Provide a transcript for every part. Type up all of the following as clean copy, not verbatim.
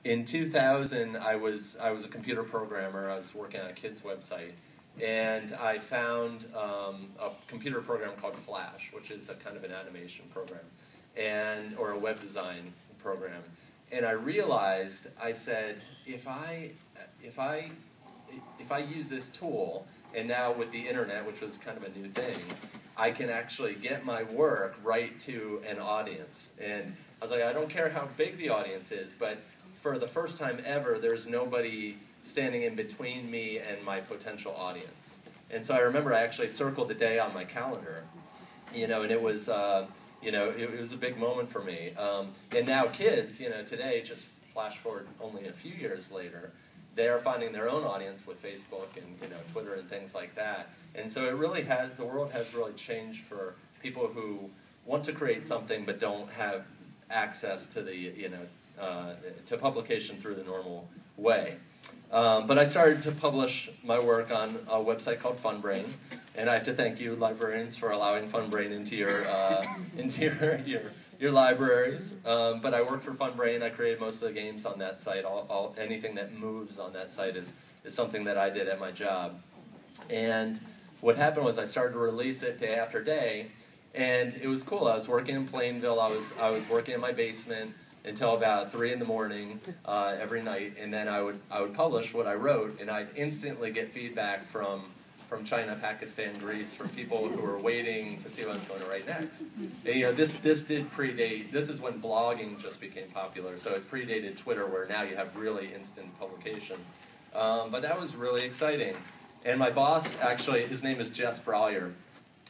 in 2000, I was a computer programmer. I was working on a kid's website, and I found a computer program called Flash, which is a kind of an animation program, or a web design program. And I realized, I said, if I use this tool, and now with the internet, which was kind of a new thing, I can actually get my work right to an audience. And I was like, I don't care how big the audience is, but for the first time ever, there's nobody standing in between me and my potential audience. And so I remember I actually circled the day on my calendar, and it was, it was a big moment for me. And now kids, today, just flash forward only a few years later, they are finding their own audience with Facebook and Twitter and things like that. And so the world has really changed for people who want to create something but don't have access to to publication through the normal way. But I started to publish my work on a website called FunBrain, and I have to thank you, librarians, for allowing FunBrain into your libraries. But I work for FunBrain. I created most of the games on that site. Anything that moves on that site is something that I did at my job. And what happened was I started to release it day after day, and it was cool. I was working in Plainville. I was working in my basement until about 3 in the morning every night, and then I would publish what I wrote, and I'd instantly get feedback from China, Pakistan, Greece, from people who were waiting to see what I was going to write next. And this did predate. This is when blogging just became popular, so it predated Twitter, where now you have really instant publication. But that was really exciting. And my boss, actually, his name is Jess Brollier,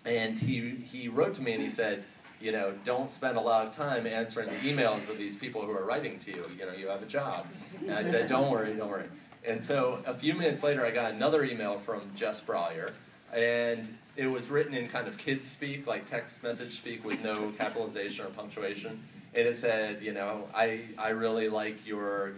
and he wrote to me and he said, don't spend a lot of time answering the emails of these people who are writing to you. You have a job. And I said, don't worry. And so a few minutes later, I got another email from Jess Brollier, and it was written in kind of kids speak, like text message speak with no capitalization or punctuation. And it said, I really like your,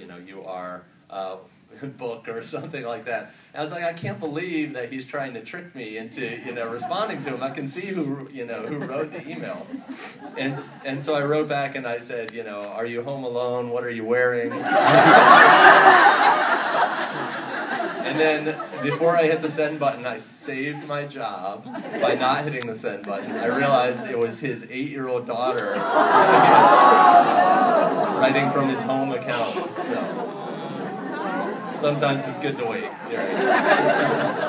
book or something like that. And I was like, I can't believe that he's trying to trick me into, responding to him. I can see who wrote the email. And so I wrote back and I said, are you home alone? What are you wearing? And then before I hit the send button, I saved my job by not hitting the send button. I realized it was his 8-year-old daughter writing from his home account. So sometimes it's good to wait. You're right.